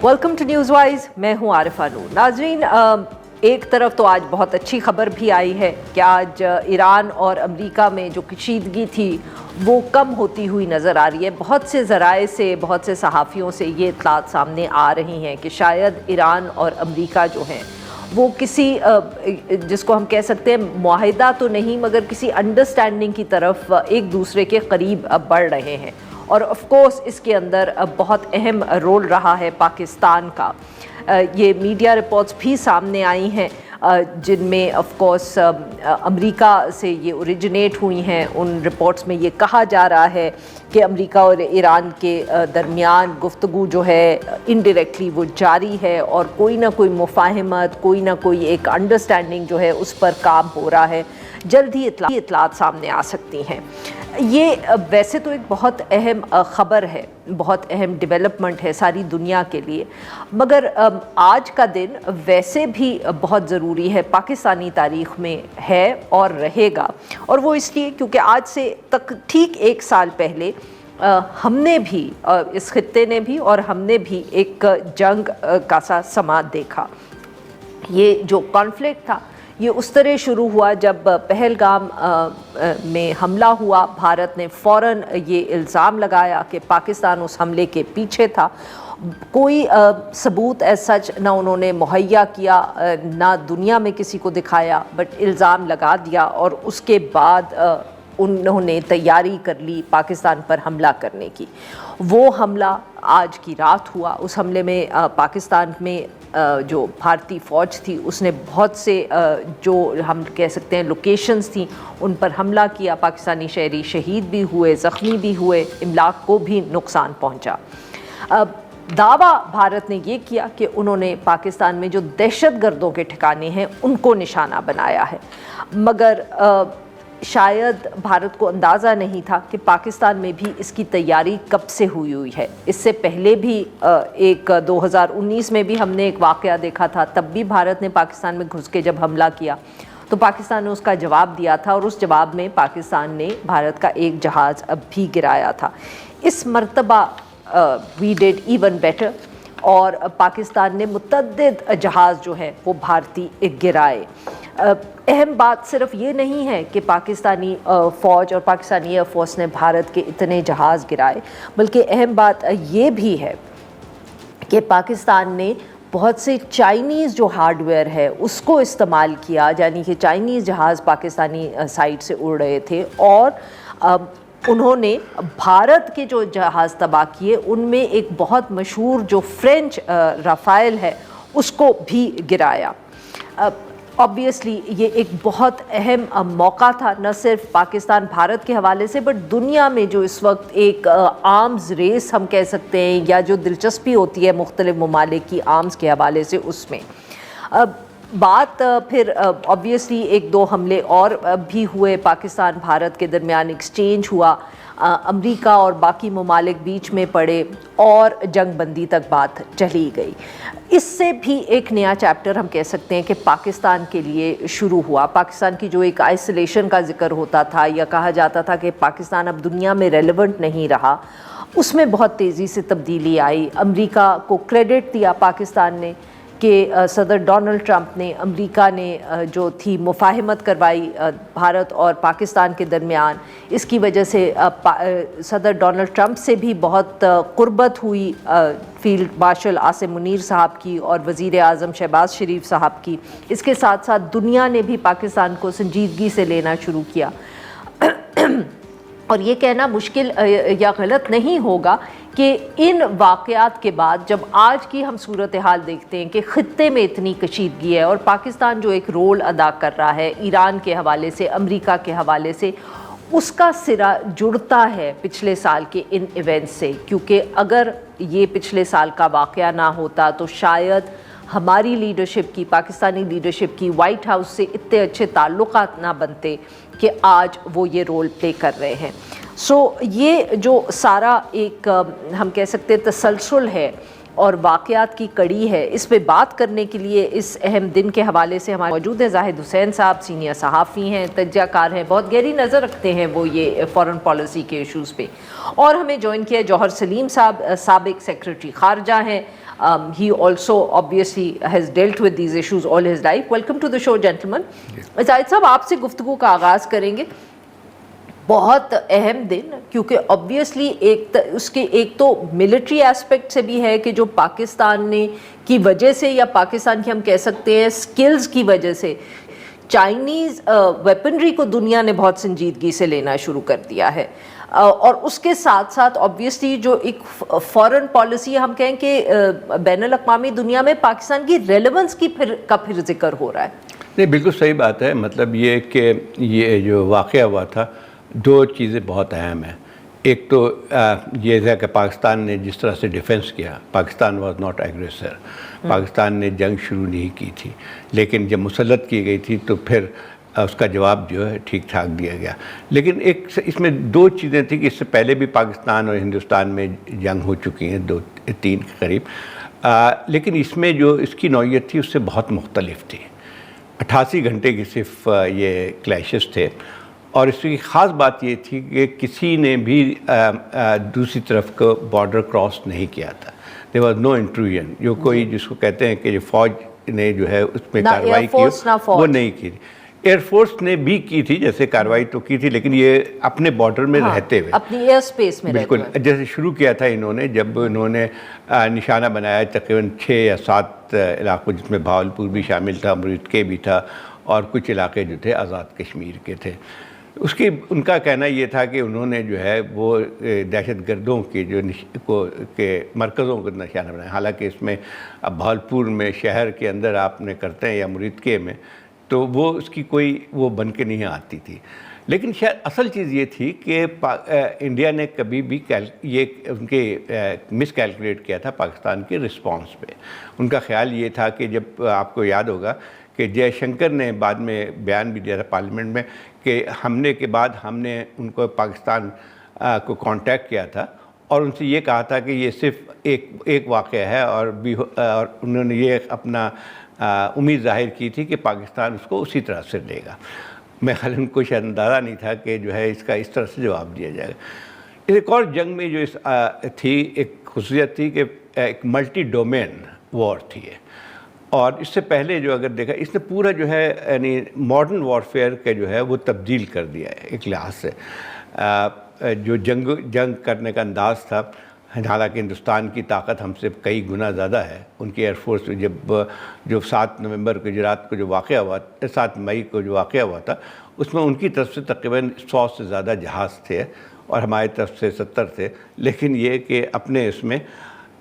Welcome to news wise. मैं हूं आरिफा नूर। नाजरीन, एक तरफ तो आज बहुत अच्छी खबर भी आई है कि आज ईरान और अमेरिका में जो कशीदगी थी वो कम होती हुई नज़र आ रही है। बहुत से ज़राए से, बहुत से सहाफ़ियों से ये इत्तलात सामने आ रही हैं कि शायद ईरान और अमेरिका जो हैं वो किसी जिसको हम कह सकते हैं मुआहिदा तो नहीं मगर किसी अंडरस्टैंडिंग की तरफ एक दूसरे के करीब बढ़ रहे हैं। और ऑफ कोर्स इसके अंदर बहुत अहम रोल रहा है पाकिस्तान का। ये मीडिया रिपोर्ट्स भी सामने आई हैं जिनमें ऑफ कोर्स अमेरिका से ये ओरिजिनेट हुई हैं। उन रिपोर्ट्स में ये कहा जा रहा है कि अमेरिका और ईरान के दरमियान गुफ्तगू जो है इनडायरेक्टली वो जारी है और कोई ना कोई मुफाहमत, कोई ना कोई एक अंडरस्टैंडिंग जो है उस पर काम हो रहा है। जल्द ही इत्तलात सामने आ सकती हैं। ये वैसे तो एक बहुत अहम ख़बर है, बहुत अहम डेवलपमेंट है सारी दुनिया के लिए, मगर आज का दिन वैसे भी बहुत ज़रूरी है, पाकिस्तानी तारीख़ में है और रहेगा। और वो इसलिए क्योंकि आज से तक ठीक एक साल पहले हमने भी इस खित्ते ने भी और हमने भी एक जंग का सा समात देखा। ये जो कॉन्फ्लिक्ट था ये उस तरह शुरू हुआ जब पहलगाम में हमला हुआ। भारत ने फ़ौरन ये इल्ज़ाम लगाया कि पाकिस्तान उस हमले के पीछे था। कोई सबूत एज सच ना उन्होंने मुहैया किया, ना दुनिया में किसी को दिखाया, बट इल्ज़ाम लगा दिया और उसके बाद उन्होंने तैयारी कर ली पाकिस्तान पर हमला करने की। वो हमला आज की रात हुआ। उस हमले में पाकिस्तान में जो भारतीय फ़ौज थी उसने बहुत से जो हम कह सकते हैं लोकेशंस थी उन पर हमला किया। पाकिस्तानी शहरी शहीद भी हुए, ज़ख्मी भी हुए, इमलाक को भी नुकसान पहुंचा। दावा भारत ने ये किया कि उन्होंने पाकिस्तान में जो दहशतगर्दों के ठिकाने हैं उनको निशाना बनाया है, मगर शायद भारत को अंदाज़ा नहीं था कि पाकिस्तान में भी इसकी तैयारी कब से हुई है। इससे पहले भी एक 2019 में भी हमने एक वाक़या देखा था, तब भी भारत ने पाकिस्तान में घुस के जब हमला किया तो पाकिस्तान ने उसका जवाब दिया था और उस जवाब में पाकिस्तान ने भारत का एक जहाज़ भी गिराया था। इस मर्तबा वी डिड इवन बेटर और पाकिस्तान ने मुतअद्दिद जहाज़ जो है वो भारतीय गिराए। अहम बात सिर्फ ये नहीं है कि पाकिस्तानी फ़ौज और पाकिस्तानी एयर फोर्स ने भारत के इतने जहाज़ गिराए, बल्कि अहम बात ये भी है कि पाकिस्तान ने बहुत से चाइनीज़ जो हार्डवेयर है उसको इस्तेमाल किया, यानी कि चाइनीज़ जहाज़ पाकिस्तानी साइड से उड़ रहे थे और उन्होंने भारत के जो जहाज़ तबाह किए उनमें एक बहुत मशहूर जो फ्रेंच राफेल है उसको भी गिराया। ऑब्वियसली ये एक बहुत अहम मौका था, न सिर्फ पाकिस्तान भारत के हवाले से बट दुनिया में जो इस वक्त एक आर्म्स रेस हम कह सकते हैं या जो दिलचस्पी होती है मुख्तलिफ ममालिक की आर्म्स के हवाले से, उसमें बात फिर ऑब्वियसली एक दो हमले और भी हुए, पाकिस्तान भारत के दरमियान एक्सचेंज हुआ, अमेरिका और बाकी ममालिक बीच में पड़े और जंग बंदी तक बात चली गई। इससे भी एक नया चैप्टर हम कह सकते हैं कि पाकिस्तान के लिए शुरू हुआ। पाकिस्तान की जो एक आइसोलेशन का जिक्र होता था या कहा जाता था कि पाकिस्तान अब दुनिया में रेलेवेंट नहीं रहा, उसमें बहुत तेज़ी से तब्दीली आई। अमेरिका को क्रेडिट दिया पाकिस्तान ने कि सदर डोनाल्ड ट्रंप ने, अमेरिका ने जो थी मुफाहमत करवाई भारत और पाकिस्तान के दरमियान, इसकी वजह से सदर डोनाल्ड ट्रंप से भी बहुत क़ुर्बत हुई फील्ड मार्शल आसिम मुनीर साहब की और वज़ीर आज़म शहबाज शरीफ साहब की। इसके साथ साथ दुनिया ने भी पाकिस्तान को संजीदगी से लेना शुरू किया। और ये कहना मुश्किल या गलत नहीं होगा कि इन वाक़यात के बाद जब आज की हम सूरत हाल देखते हैं कि ख़ित्ते में इतनी कशीदगी है और पाकिस्तान जो एक रोल अदा कर रहा है ईरान के हवाले से, अमेरिका के हवाले से, उसका सिरा जुड़ता है पिछले साल के इन इवेंट्स से। क्योंकि अगर ये पिछले साल का वाक़या ना होता तो शायद हमारी लीडरशिप की, पाकिस्तानी लीडरशिप की वाइट हाउस से इतने अच्छे ताल्लुकात ना बनते कि आज वो ये रोल प्ले कर रहे हैं। ये जो सारा एक हम कह सकते हैं तसलसल है और वाक़यात की कड़ी है, इस पे बात करने के लिए इस अहम दिन के हवाले से हमारे मौजूद है जाहिद हुसैन साहब। सीनियर सहाफ़ी हैं, तज्ज़ियाकार हैं, बहुत गहरी नज़र रखते हैं वो ये फ़ॉरेन पॉलिसी के इशूज़ पे। और हमें ज्वाइन किया जौहर सलीम साहब, साबिक़ सेक्रेटरी ख़ारजा हैं, He also obviously has dealt with these issues all his life. Welcome to the show, gentlemen. Zahid साहब, आपसे गुफ्तगू का आगाज़ करेंगे. बहुत अहम दिन, क्योंकि ऑब्वियसली उसके एक तो मिलिट्री एस्पेक्ट से भी है कि जो पाकिस्तान ने की वजह से, या पाकिस्तान की हम कह सकते हैं स्किल्स की वजह से, चाइनीज़ वेपनरी को दुनिया ने बहुत संजीदगी से लेना शुरू कर दिया है. और उसके साथ साथ ऑब्वियसली जो एक फॉरेन पॉलिसी हम कहें कि बैनुल-अक़वामी दुनिया में पाकिस्तान की रेलेवेंस की फिर जिक्र हो रहा है. नहीं, बिल्कुल सही बात है. मतलब ये कि ये जो वाक़या हुआ था, दो चीज़ें बहुत अहम हैं. एक तो ये था कि पाकिस्तान ने जिस तरह से डिफेंस किया, Pakistan was not aggressor. Pakistan ने जंग शुरू नहीं की थी, लेकिन जब मुसल्लत की गई थी तो फिर उसका जवाब जो है ठीक ठाक दिया गया. लेकिन एक इसमें दो चीज़ें थी कि इससे पहले भी पाकिस्तान और हिंदुस्तान में जंग हो चुकी हैं, 2-3 के करीब. लेकिन इसमें जो इसकी नौइयत थी उससे बहुत मुख्तलिफ थी. 88 घंटे की सिर्फ ये क्लैशेस थे. और इसकी ख़ास बात ये थी कि किसी ने भी दूसरी तरफ को बॉर्डर क्रॉस नहीं किया था. There was no intrusion. जो कोई जिसको कहते हैं कि जो फ़ौज ने जो है उसमें कार्रवाई की, वो नहीं की. एयरफोर्स ने भी की थी, जैसे कार्रवाई तो की थी, लेकिन ये अपने बॉर्डर में रहते हुए, अपनी एयर स्पेस में बिल्कुल. जैसे शुरू किया था इन्होंने, जब इन्होंने निशाना बनाया तकरीबन 6 या 7 इलाकों, जिसमें भावलपुर भी शामिल था, अमृतके भी था, और कुछ इलाके जो थे आज़ाद कश्मीर के थे. उसकी उनका कहना ये था कि उन्होंने जो है वो दहशत गर्दों के के मरकज़ों को निशाना बनाया. हालांकि इसमें अब भावलपुर में शहर के अंदर आपने करते हैं या अमृतके में, तो वो उसकी कोई वो बन के नहीं आती थी. लेकिन शायद असल चीज़ ये थी कि इंडिया ने कभी भी ये उनके मिस कैलकुलेट किया था पाकिस्तान के रिस्पांस पे. उनका ख्याल ये था कि जब आपको याद होगा कि जयशंकर ने बाद में बयान भी दिया था पार्लियामेंट में कि हमले के बाद हमने उनको पाकिस्तान को कांटेक्ट किया था और उनसे ये कहा था कि ये सिर्फ एक वाक़या है, और उन्होंने ये अपना उम्मीद ज़ाहिर की थी कि पाकिस्तान उसको उसी तरह से लेगा. मैं ख्याल उनको शायद अंदाज़ा नहीं था कि जो है इसका इस तरह से जवाब दिया जाएगा. एक और जंग में जो थी, एक खुसूसियत थी कि एक मल्टी डोमेन वॉर थी. और इससे पहले जो अगर देखा, इसने पूरा जो है यानी मॉडर्न वॉरफेयर के जो है वो तब्दील कर दिया है एक लिहाज से. जो जंग करने का अंदाज़ था, हालांकि हिंदुस्तान की ताकत हमसे कई गुना ज़्यादा है. उनकी एयरफोर्स जो 7 नवंबर को, जो रात को जो वाक़या हुआ, 7 मई को जो वाक़या हुआ था, उसमें उनकी तरफ से तकरीबन 100 से ज़्यादा जहाज़ थे और हमारी तरफ से 70 थे. लेकिन ये कि अपने इसमें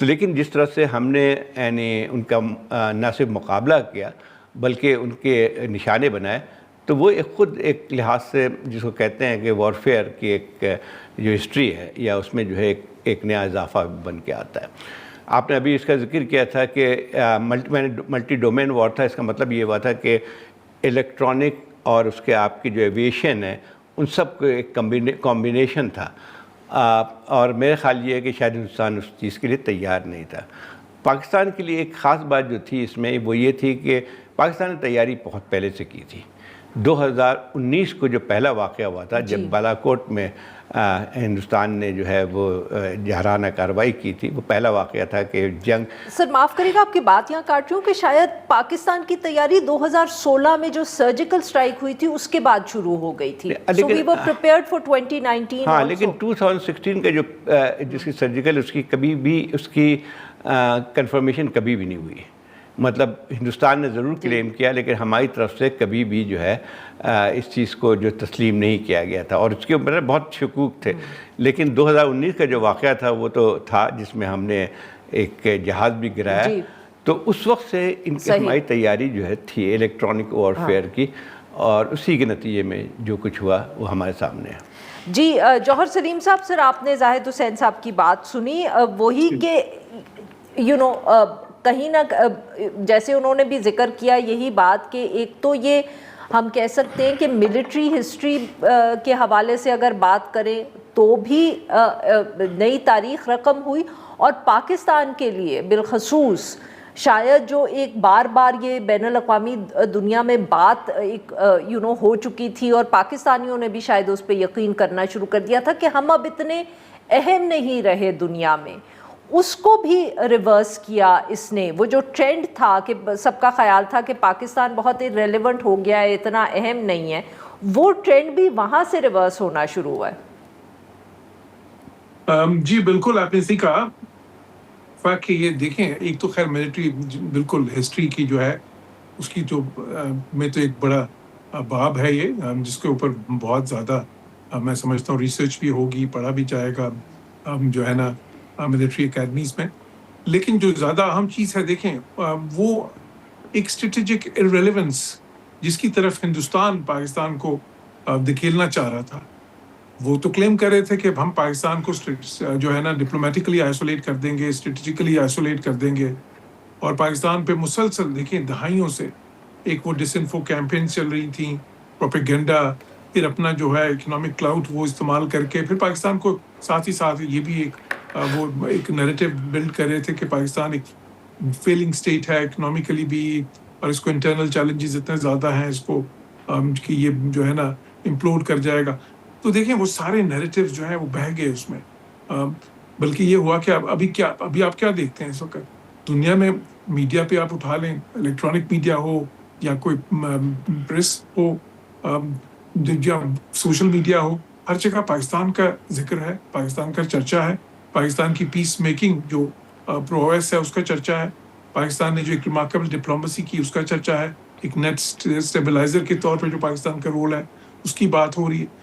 तो, लेकिन जिस तरह से हमने यानी उनका न सिर्फ मुकाबला किया बल्कि उनके निशाने बनाए, तो वो ख़ुद एक लिहाज से जिसको कहते हैं कि वॉरफेयर की एक जो हिस्ट्री है, या उसमें जो है एक नया इजाफा बन के आता है. आपने अभी इसका जिक्र किया था कि मल्टी डोमेन वॉर था. इसका मतलब ये हुआ था कि इलेक्ट्रॉनिक और उसके आपकी जो एविएशन है, उन सब को एक कॉम्बिनेशन था. और मेरा ख्याल ये है कि शायद हिंदुस्तान उस चीज़ के लिए तैयार नहीं था. पाकिस्तान के लिए एक ख़ास बात जो थी इसमें, वो ये थी कि पाकिस्तान ने तैयारी बहुत पहले से की थी. 2019 को जो पहला वाक़या हुआ था, जब बालाकोट में हिंदुस्तान ने जो है वो जहराना कार्रवाई की थी, वो पहला वाक़या था कि जंग. सर माफ़ करिएगा, आपकी बात यहाँ काट रही हूँ कि शायद पाकिस्तान की तैयारी 2016 में जो सर्जिकल स्ट्राइक हुई थी उसके बाद शुरू हो गई थी. So we were prepared for 2019. हाँ, लेकिन 2016 का जो जिसकी सर्जिकल, उसकी कभी भी उसकी कंफर्मेशन कभी भी नहीं हुई. मतलब हिंदुस्तान ने ज़रूर क्लेम किया, लेकिन हमारी तरफ से कभी भी जो है इस चीज़ को जो तस्लीम नहीं किया गया था, और उसके ऊपर बहुत शकूक थे. लेकिन 2019 का जो वाक़या था वो तो था जिसमें हमने एक जहाज़ भी गिराया. तो उस वक्त से इनकी हमारी तैयारी जो है थी इलेक्ट्रॉनिक वॉरफेयर की, और उसी के नतीजे में जो कुछ हुआ वो हमारे सामने है. जी, जौहर सलीम साहब, सर आपने जाहिद हुसैन साहब की बात सुनी, वही के कहीं ना जैसे उन्होंने भी जिक्र किया यही बात कि एक तो ये हम कह सकते हैं कि मिलिट्री हिस्ट्री के हवाले से अगर बात करें तो भी नई तारीख रकम हुई, और पाकिस्तान के लिए बिलखसूस शायद जो एक बार बार ये बैनुल-अक़वामी दुनिया में बात एक हो चुकी थी, और पाकिस्तानियों ने भी शायद उस पर यकीन करना शुरू कर दिया था कि हम अब इतने अहम नहीं रहे दुनिया में. اس کو بھی ریورس کیا اس نے. وہ جو ٹرینڈ تھا کہ سب کا خیال تھا کہ پاکستان بہت ریلیونٹ ہو گیا ہے, اتنا اہم نہیں ہے, وہ ٹرینڈ بھی وہاں سے ریورس ہونا شروع ہوا ہے. جی بالکل آپ نے صحیح کہا. فرق کہ یہ دیکھیں, ایک تو خیر ملٹری بالکل ہسٹری کی جو ہے اس کی تو میں تو ایک بڑا باب ہے یہ, جس کے اوپر بہت زیادہ میں سمجھتا ہوں ریسرچ بھی ہوگی, پڑھا بھی جائے گا جو ہے نا ملٹری اکیڈمیز میں. لیکن جو زیادہ اہم چیز ہے دیکھیں, وہ ایک اسٹریٹجک ارریلیونس جس کی طرف ہندوستان پاکستان کو دھکیلنا چاہ رہا تھا. وہ تو کلیم کر رہے تھے کہ ہم پاکستان کو جو ہے نا ڈپلومیٹکلی آئسولیٹ کر دیں گے, اسٹریٹجیکلی آئسولیٹ کر دیں گے, اور پاکستان پہ مسلسل دیکھیں دہائیوں سے ایک وہ ڈس انفو کیمپین چل رہی تھیں, پروپیگنڈا, پھر اپنا جو ہے اکنامک کلاؤٹ وہ استعمال کر کے پھر پاکستان کو ساتھ ہی ساتھ یہ بھی وہ ایک نیریٹو بلڈ کر رہے تھے کہ پاکستان ایک فیلنگ اسٹیٹ ہے اکنامکلی بھی, اور اس کو انٹرنل چیلنجز اتنے زیادہ ہیں اس کو کہ یہ جو ہے نا امپلوڈ کر جائے گا. تو دیکھیں وہ سارے نیریٹو جو ہیں وہ بہہ گئے اس میں. بلکہ یہ ہوا کہ ابھی آپ کیا دیکھتے ہیں اس وقت دنیا میں, میڈیا پہ آپ اٹھا لیں, الیکٹرانک میڈیا ہو یا کوئی پریس ہو یا سوشل میڈیا ہو, ہر جگہ پاکستان کا ذکر ہے, پاکستان کا چرچا ہے, پاکستان کی پیس میکنگ جو پروگریس ہے اس کا چرچا ہے, پاکستان نے جو ایک ریمارکیبل ڈپلومیسی کی اس کا چرچا ہے, ایک نیٹ اسٹیبلائزر کے طور پہ جو پاکستان کا رول ہے اس کی بات ہو رہی ہے.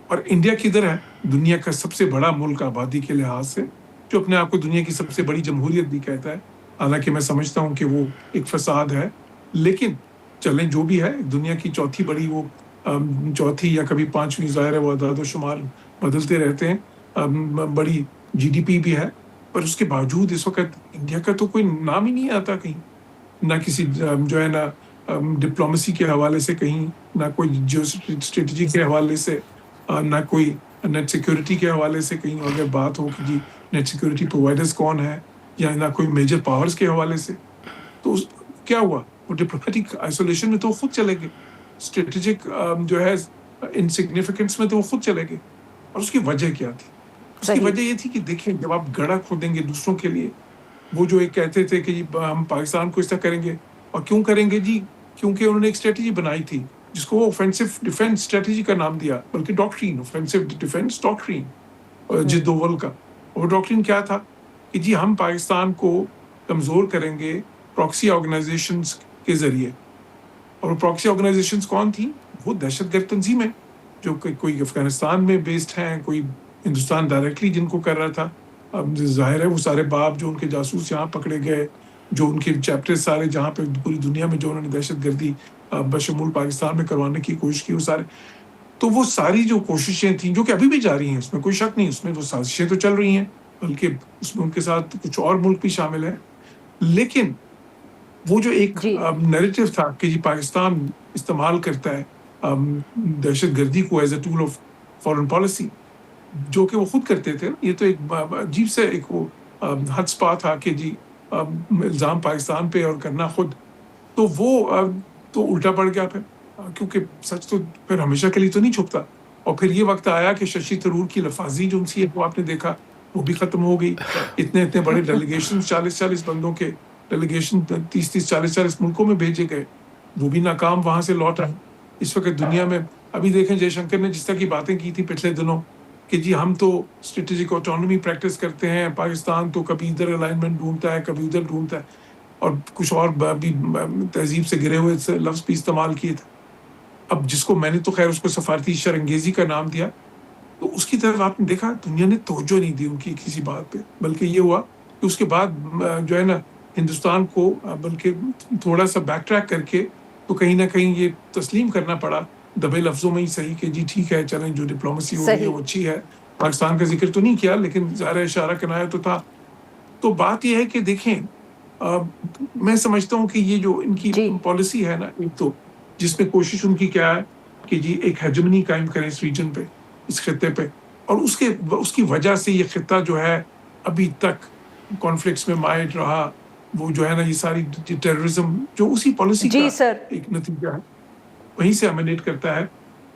اور انڈیا کدھر ہے؟ دنیا کا سب سے بڑا ملک آبادی کے لحاظ سے, جو اپنے آپ کو دنیا کی سب سے بڑی جمہوریت بھی کہتا ہے, حالانکہ میں سمجھتا ہوں کہ وہ ایک فساد ہے. لیکن چلیں جو بھی ہے, دنیا کی چوتھی بڑی وہ چوتھی یا کبھی پانچویں, ظاہر ہے وہ اعداد و شمار بدلتے رہتے ہیں, بڑی جی ڈی پی بھی ہے, پر اس کے باوجود اس وقت انڈیا کا تو کوئی نام ہی نہیں آتا کہیں, نہ کسی جو ہے نا ڈپلومیسی کے حوالے سے کہیں, نہ کوئی جیو اسٹریٹجی کے حوالے سے, نہ کوئی نیٹ سیکیورٹی کے حوالے سے کہیں اگر بات ہو کہ جی نیٹ سیکیورٹی پرووائڈرز کون ہے, یا نہ کوئی میجر پاورز کے حوالے سے. تو کیا ہوا, وہ ڈپلومیٹک آئسولیشن میں تو خود چلے گئے, اسٹریٹجک جو ہے انسگنیفیکنس میں تو وہ خود چلے گئے. اور اس کی وجہ کیا تھی؟ اس کی وجہ یہ تھی کہ دیکھیں جب آپ گڑھا کھودیں گے دوسروں کے لیے, وہ جو ایک کہتے تھے کہ جی ہم پاکستان کو اس طرح کریں گے, اور کیوں کریں گے جی, کیونکہ انہوں نے ایک اسٹریٹجی بنائی تھی جس کو وہ اوفینسو ڈیفینس اسٹریٹجی کا نام دیا, بلکہ ڈاکٹرین, اوفینسو ڈیفینس ڈاکٹرین جد دوول کا. وہ ڈاکٹرین کیا تھا کہ جی ہم پاکستان کو کمزور کریں گے پراکسی آرگنائزیشنز کے ذریعے. اور پراکسی آرگنائزیشنز کون تھیں؟ وہ دہشت گرد تنظیمیں جو کوئی افغانستان میں بیسڈ ہیں, کوئی ہندوستان ڈائریکٹلی جن کو کر رہا تھا. اب ظاہر ہے وہ سارے باپ جو ان کے جاسوس یہاں پکڑے گئے, جو ان کے چیپٹر سارے جہاں پہ پوری دنیا میں جو انہوں نے دہشت گردی بشمول پاکستان میں کروانے کی کوشش کی, وہ سارے, تو وہ ساری جو کوششیں تھیں جو کہ ابھی بھی جاری ہیں, اس میں کوئی شک نہیں, اس میں وہ سازشیں تو چل رہی ہیں, بلکہ اس میں ان کے ساتھ کچھ اور ملک بھی شامل ہیں. لیکن وہ جو ایک نیریٹو تھا کہ جی پاکستان استعمال کرتا ہے دہشت گردی کو as a tool of foreign policy, جو کہ وہ خود کرتے تھے, یہ تو ایک عجیب سے ایک وہ ہٹ اسپا تھا کہ جی الزام پاکستان پہ اور کرنا خود, تو وہ تو الٹا پڑ گیا پھر, کیونکہ سچ تو پھر ہمیشہ کے لیے تو نہیں چھپتا. اور پھر یہ وقت آیا کہ ششی تھرور کی لفاظی جو سی ہے وہ آپ نے دیکھا وہ بھی ختم ہو گئی. اتنے بڑے ڈیلیگیشن 40 بندوں کے ڈیلیگیشن 30-40 ملکوں میں بھیجے گئے, وہ بھی ناکام وہاں سے لوٹ آئے. اس وقت دنیا میں ابھی دیکھیں جے شنکر نے جس طرح کی باتیں کی تھی پچھلے دنوں کہ جی ہم تو اسٹریٹجک آٹونومی پریکٹس کرتے ہیں, پاکستان تو کبھی ادھر الائنمنٹ ڈھونڈتا ہے کبھی ادھر ڈھونڈتا ہے, اور کچھ اور بھی تہذیب سے گرے ہوئے لفظ بھی استعمال کیے تھے. اب جس کو میں نے تو خیر اس کو سفارتی شرانگیزی کا نام دیا, تو اس کی طرف آپ نے دیکھا دنیا نے توجہ نہیں دی ان کی کسی بات پہ, بلکہ یہ ہوا کہ اس کے بعد جو ہے نا ہندوستان کو بلکہ تھوڑا سا بیک ٹریک کر کے تو کہیں نہ کہیں یہ تسلیم کرنا پڑا دبے لفظوں میں ہی صحیح کہ جی ٹھیک ہے چلیں جو ڈپلومیسی ہو رہی ہے وہ اچھی ہے. پاکستان کا ذکر تو نہیں کیا لیکن ظاہر اشارہ کنایا تو تھا. تو بات یہ ہے کہ دیکھیں میں سمجھتا ہوں کہ یہ جو ان کی پالیسی ہے نا, ایک تو جس میں کوشش ان کی کیا ہے کہ جی ایک ہیجمنی قائم کریں اس ریجن پہ, اس خطے پہ, اور اس کی وجہ سے یہ خطہ جو ہے ابھی تک کانفلکٹس میں مائل رہا. وہ جو ہے نا یہ ساری ٹیررزم جو اسی پالیسی کا ایک نتیجہ ہے, وہیں سے ایمانیٹ کرتا ہے.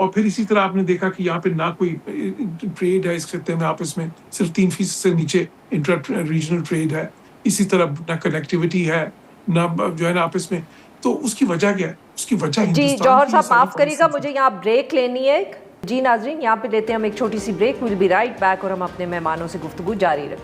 और फिर इसी तरह आपने देखा कि यहाँ पे ना कोई ट्रेड है इस खत्ते में आपस में, सिर्फ 3% से नीचे इंटर रीजनल ट्रेड है, इसी तरह ना कनेक्टिविटी है, ना जो है ना आपस में। तो उसकी वजह क्या है? उसकी वजह जी हिंदुस्तान जौहर की साहब सारी माफ करिएगा, policies मुझे यहाँ ब्रेक लेनी है। जी नाजरीन, यहाँ पे लेते हैं हम एक छोटी सी break. Will be right back और हम अपने मेहमानों से गुफ्तगू जारी रखें।